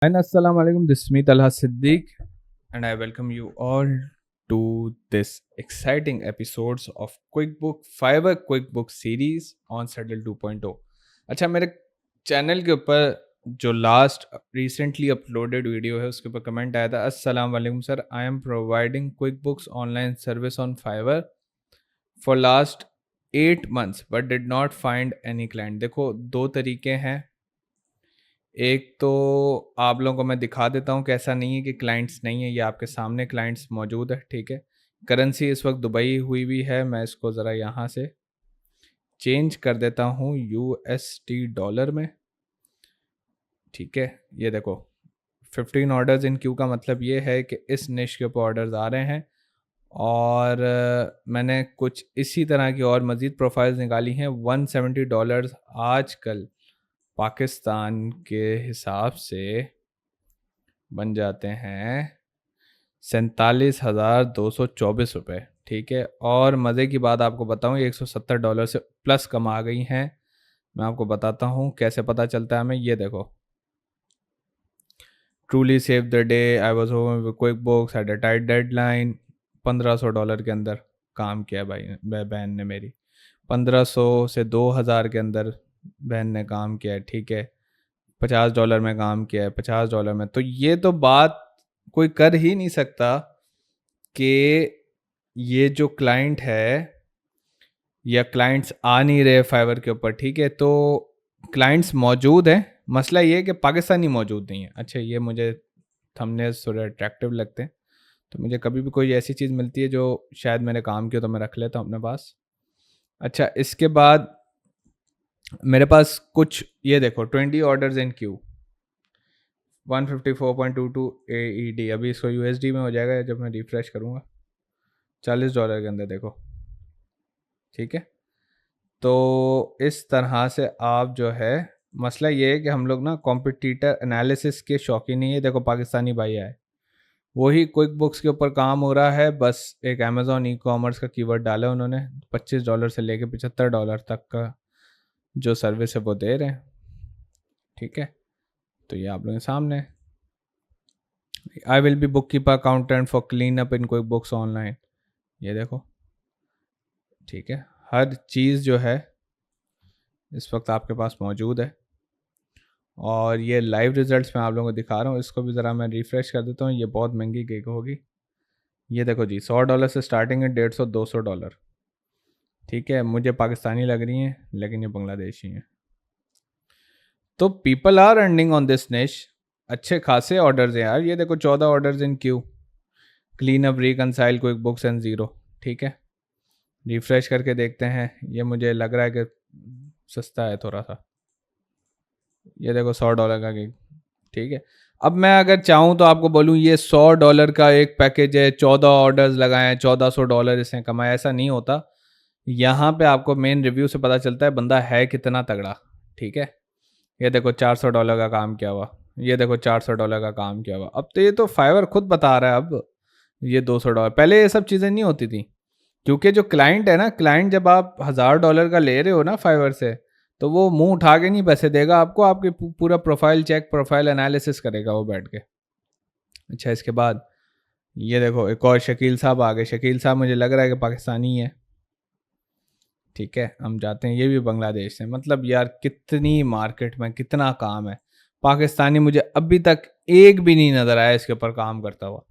And Assalamu alaikum, this is me Talha Siddiq, and I welcome you all to this exciting episodes of QuickBook Fiverr QuickBook series on Settle 2.0. अच्छा, मेरे channel के ऊपर जो last recently uploaded video है उसके ऊपर comment आया था, अस्सलाम वालेकुम sir, I am providing QuickBooks online service on Fiverr for last 8 months but did not find any client. देखो, दो तरीके हैं। एक तो आप लोगों को मैं दिखा देता हूँ कि ऐसा नहीं है कि क्लाइंट्स नहीं है, ये आपके सामने क्लाइंट्स मौजूद है। ठीक है, करेंसी इस वक्त दुबई हुई है। मैं इसको ज़रा यहाँ से चेंज कर देता हूँ USD डॉलर में। ठीक है, ये देखो 15 ऑर्डर्स इन क्यू का मतलब ये है कि इस निश के ऊपर ऑर्डर्स आ रहे हैं और मैंने कुछ इसी तरह की और मज़ीद प्रोफाइल्स निकाली हैं। $170 आजकल पाकिस्तान के हिसाब से बन जाते हैं $47,224। ठीक है, और मज़े की बात आपको बताऊं, ये $170 से प्लस कम आ गई हैं। मैं आपको बताता हूं कैसे पता चलता है हमें। ये देखो, truly save the day, I was home quick books at a tight deadline. $1,500 के अंदर काम किया भाई बहन ने मेरी। 1,500 से 2,000 के अंदर बहन ने काम किया है। ठीक है, $50 में काम किया है, $50 में। तो ये तो बात कोई कर ही नहीं सकता कि ये जो क्लाइंट है या क्लाइंट्स आ नहीं रहे फाइवर के ऊपर। ठीक है, तो क्लाइंट्स मौजूद हैं, मसला ये है कि पाकिस्तानी मौजूद नहीं है। अच्छा, ये मुझे थंबनेल्स थोड़े अट्रैक्टिव लगते हैं, तो मुझे कभी भी कोई ऐसी चीज़ मिलती है जो शायद मेरे काम की हो तो मैं रख लेता हूँ अपने पास। अच्छा, इसके बाद मेरे पास कुछ, ये देखो 20 ऑर्डर्स इन क्यू, 154.22 AED। अभी इसको USD में हो जाएगा जब मैं रिफ्रेश करूँगा। $40 के अंदर देखो। ठीक है, तो इस तरह से आप जो है, मसला ये है कि हम लोग ना कॉम्पिटिटर एनालिसिस के शौकीन नहीं है। देखो, पाकिस्तानी भाई आए, वही क्विक बुक्स के ऊपर काम हो रहा है, बस एक अमेज़ॉन ई-कॉमर्स का कीवर्ड डाला उन्होंने। $25 से लेके $75 तक का जो सर्विस है वो दे रहे हैं। ठीक है, तो ये आप लोगों के सामने, I will be book keeper accountant for clean up in quick books online. ये देखो, ठीक है, हर चीज़ जो है इस वक्त आपके पास मौजूद है। और ये लाइव रिजल्ट्स मैं आप लोगों को दिखा रहा हूँ। इसको भी ज़रा मैं रिफ़्रेश कर देता हूँ। ये बहुत महंगी गिग होगी। ये देखो जी, $100 से स्टार्टिंग है, 150-200 डॉलर। ठीक है, मुझे पाकिस्तानी लग रही हैं लेकिन ये बांग्लादेशी हैं। तो people are earning on this niche. अच्छे खासे ऑर्डर्स हैं यार। ये देखो 14 orders in queue, clean up, reconcile, QuickBooks and zero. ठीक है, रिफ़्रेश करके देखते हैं। ये मुझे लग रहा है कि सस्ता है थोड़ा सा। ये देखो $100 का गिग। ठीक है, अब मैं अगर चाहूँ तो आपको बोलूँ ये $100 का एक पैकेज है, 14 ऑर्डर्स लगाए, $1,400 इसने कमाया, ऐसा नहीं होता। यहाँ पे आपको मेन रिव्यू से पता चलता है बंदा है कितना तगड़ा। ठीक है, ये देखो $400 का काम किया हुआ, ये देखो $400 का काम किया हुआ। अब तो ये तो फाइवर खुद बता रहा है अब ये $200। पहले ये सब चीज़ें नहीं होती थी, क्योंकि जो क्लाइंट है ना, क्लाइंट जब आप $1,000 का ले रहे हो ना फाइवर से, तो वो मुंह उठा के नहीं पैसे देगा आपको, आपकी पूरा प्रोफाइल चेक, प्रोफाइल एनालिसिस करेगा वो बैठ के। अच्छा, इसके बाद ये देखो एक और शकील साहब आ गए। शकील साहब मुझे लग रहा है कि पाकिस्तानी है। ठीक है, हम जाते हैं, ये भी बांग्लादेश से। मतलब यार कितनी मार्केट में कितना काम है। पाकिस्तानी मुझे अभी तक एक भी नहीं नज़र आया इसके ऊपर काम करता हुआ।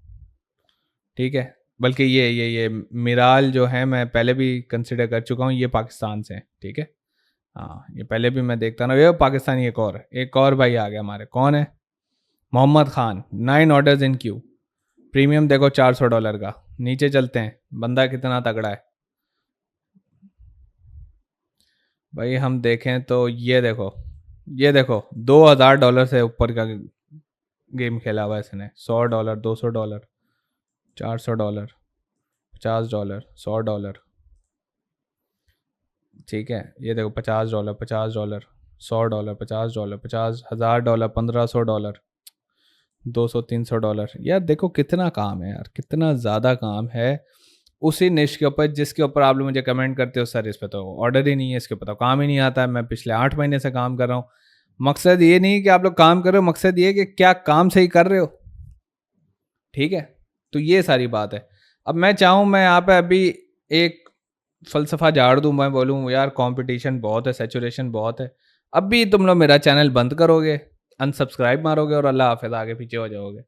ठीक है, बल्कि ये मिराल जो है, मैं पहले भी कंसिडर कर चुका हूँ, ये पाकिस्तान से हैं। ठीक है, हाँ, ये पहले भी मैं देखता ना। ये पाकिस्तानी एक और भाई आ गया हमारे। कौन है? Mohammed Khan. 9 orders in queue, premium देखो $400 का। नीचे चलते हैं, बंदा कितना तगड़ा है भाई। हम देखें तो ये देखो, ये देखो $2,000 से ऊपर का गेम खेला हुआ है इसने। $100, $200, $400, $50, $100। ठीक है, ये देखो $50, $50, $100, $50, $50,000, $1,500, $200-300। यार देखो कितना काम है यार, कितना ज़्यादा काम है उसी निश के ऊपर जिसके ऊपर आप लोग मुझे कमेंट करते हो सर इस पे तो ऑर्डर ही नहीं है, इसके ऊपर तो काम ही नहीं आता है। मैं पिछले 8 महीने से काम कर रहा हूँ, मकसद ये नहीं कि आप लोग काम कर रहे हो, मकसद ये है कि क्या काम सही कर रहे हो। ठीक है, तो ये सारी बात है। अब मैं चाहूँ मैं यहाँ पे अभी एक फ़लसफ़ा झाड़ दूँ, मैं बोलूँ यार कंपटीशन बहुत है, सैचुरेशन बहुत है, अब भी तुम लोग मेरा चैनल बंद करोगे, अनसब्सक्राइब मारोगे और अल्लाह हाफ़िज़ आगे पीछे हो जाओगे।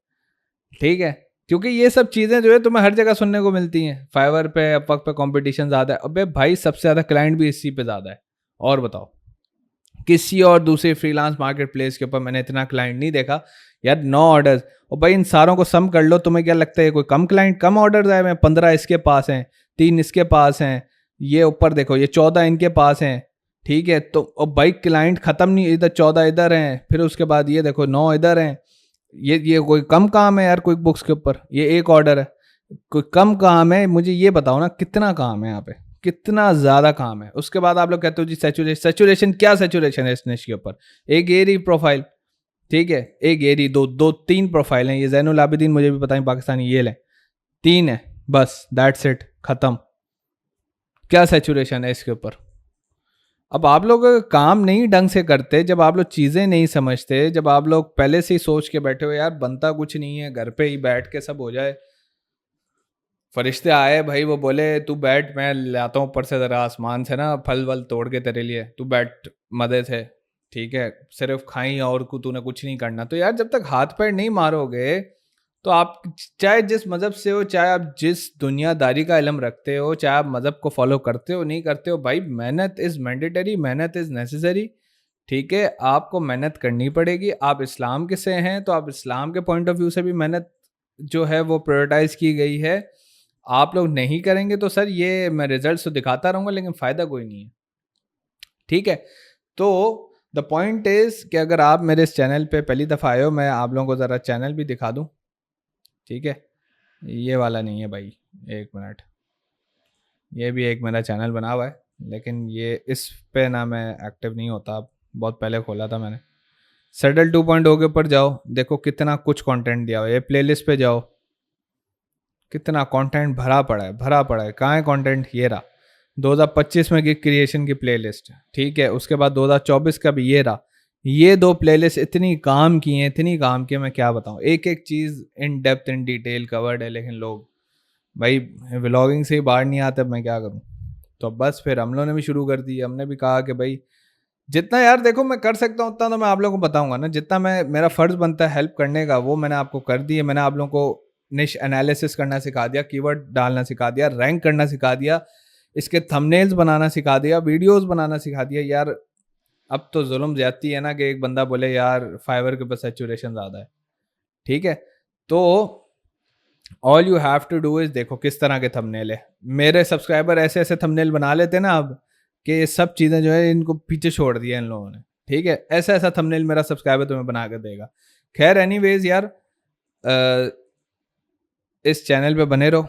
ठीक है? क्योंकि ये सब चीज़ें जो है तुम्हें हर जगह सुनने को मिलती हैं। फाइवर पे, अपवर्क पे कंपटीशन ज़्यादा है। अबे भाई सबसे ज़्यादा क्लाइंट भी इसी पे ज़्यादा है। और बताओ, किसी और दूसरे फ्रीलांस मार्केट प्लेस के ऊपर मैंने इतना क्लाइंट नहीं देखा। यार 9 ऑर्डर्स, और भाई इन सारों को सम कर लो, तुम्हें क्या लगता है कोई कम क्लाइंट, कम ऑर्डर्स आए हुए हैं? 15 इसके पास हैं, 3 इसके पास हैं, ये ऊपर देखो ये 14 इनके पास हैं। ठीक है, तो अब भाई क्लाइंट खत्म नहीं, इधर 14 इधर हैं, फिर उसके बाद ये देखो 9 इधर हैं। ये कोई कम काम है यार क्विक बुक्स के ऊपर? ये एक ऑर्डर है, कोई कम काम है? मुझे ये बताओ ना कितना काम है यहाँ पे, कितना ज्यादा काम है। उसके बाद आप लोग कहते हो जी सैचुरेशन, सैचुरेशन क्या सैचुरेशन है इस निश के ऊपर? एक ये रही प्रोफाइल, ठीक है, एक ये रही, दो तीन प्रोफाइल हैं, ये जैनुल आबिदीन मुझे भी पता है पाकिस्तानी, ये लें, 3 है बस, दैट्स इट, खत्म। क्या सैचुरेशन है इसके ऊपर? अब आप लोग काम नहीं ढंग से करते, जब आप लोग चीज़ें नहीं समझते, जब आप लोग पहले से ही सोच के बैठे हो यार बनता कुछ नहीं है, घर पे ही बैठ के सब हो जाए, फरिश्ते आए भाई, वो बोले तू बैठ, मैं लाता हूँ ऊपर से ज़रा आसमान से ना फल वल तोड़ के तेरे लिए, तू बैठ मदे से, ठीक है, सिर्फ खाई और को तूने कुछ नहीं करना। तो यार जब तक हाथ पैर नहीं मारोगे, तो आप चाहे जिस मज़हब से हो, चाहे आप जिस दुनियादारी का इल्म रखते हो, चाहे आप मज़हब को फॉलो करते हो नहीं करते हो, भाई मेहनत इज़ मैंडेटरी, मेहनत इज़ नेसेसरी। ठीक है, आपको मेहनत करनी पड़ेगी। आप इस्लाम के से हैं तो आप इस्लाम के पॉइंट ऑफ व्यू से भी मेहनत जो है वो प्रायोरिटाइज की गई है। आप लोग नहीं करेंगे तो सर ये मैं रिजल्ट तो दिखाता रहूंगा लेकिन फ़ायदा कोई नहीं है। ठीक है, तो द पॉइंट इज़ कि अगर आप मेरे इस चैनल पे पहली दफ़ा आए हो, मैं आप लोगों को ज़रा चैनल भी दिखा दूँ। ठीक है, ये वाला नहीं है भाई, एक मिनट, ये भी एक मेरा चैनल बना हुआ है, लेकिन ये इस पे ना मैं एक्टिव नहीं होता, अब बहुत पहले खोला था मैंने। सेटल 2.0 के ऊपर जाओ, देखो कितना कुछ कंटेंट दिया हुआ है। ये प्लेलिस्ट पे जाओ, कितना कंटेंट भरा पड़ा है, भरा पड़ा है। कहाँ है कंटेंट? ये रहा, 2025 में गिग क्रिएशन की प्लेलिस्ट, ठीक है, उसके बाद 2024 का भी ये रहा। ये 2 प्लेलिस्ट इतनी काम की हैं, इतनी काम की हैं, मैं क्या बताऊँ, एक एक चीज़ in depth in detail covered है, लेकिन लोग भाई व्लॉगिंग से ही बाहर नहीं आते, अब मैं क्या करूँ। तो बस फिर हम लोगों ने भी शुरू कर दी, हमने भी कहा कि भाई जितना यार देखो मैं कर सकता हूँ उतना तो मैं आप लोगों को बताऊंगा ना, जितना मैं मेरा फर्ज बनता है हेल्प करने का वो मैंने आपको कर दिया। मैंने आप लोगों को निश एनालिसिस करना सिखा दिया, कीवर्ड डालना सिखा दिया, रैंक करना सिखा दिया, इसके थंबनेल्स बनाना सिखा दिया, वीडियोस बनाना सिखा दिया। यार अब तो जुल्म ज्यादती है ना कि एक बंदा बोले यार फाइवर के ऊपर सैचुरेशन ज़्यादा है। ठीक है, तो all you have to do is, देखो किस तरह के थंबनेल है। मेरे सब्सक्राइबर ऐसे ऐसे थंबनेल बना लेते हैं ना अब, कि ये सब चीज़ें जो है इनको पीछे छोड़ दिया इन लोगों ने। ठीक है, ऐसा ऐसा थंबनेल मेरा सब्सक्राइबर तुम्हें बना कर देगा। खैर एनीवेज यार, इस चैनल पे बने रहो।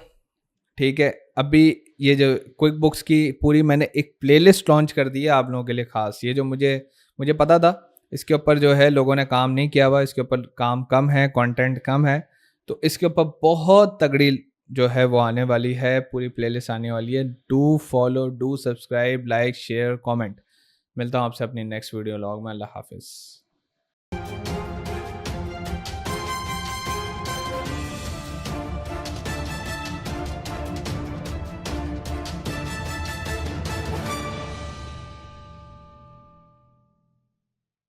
ठीक है, अभी ये जो क्विक बुक्स की पूरी मैंने एक प्लेलिस्ट लॉन्च कर दी है आप लोगों के लिए खास। ये जो मुझे मुझे पता था इसके ऊपर जो है लोगों ने काम नहीं किया हुआ, इसके ऊपर काम कम है, कंटेंट कम है, तो इसके ऊपर बहुत तगड़ी जो है वो आने वाली है, पूरी प्लेलिस्ट आने वाली है। Do follow, do subscribe, like, share, comment. मिलता हूँ आपसे अपनी नेक्स्ट वीडियो लॉग में। अल्लाह हाफिज़।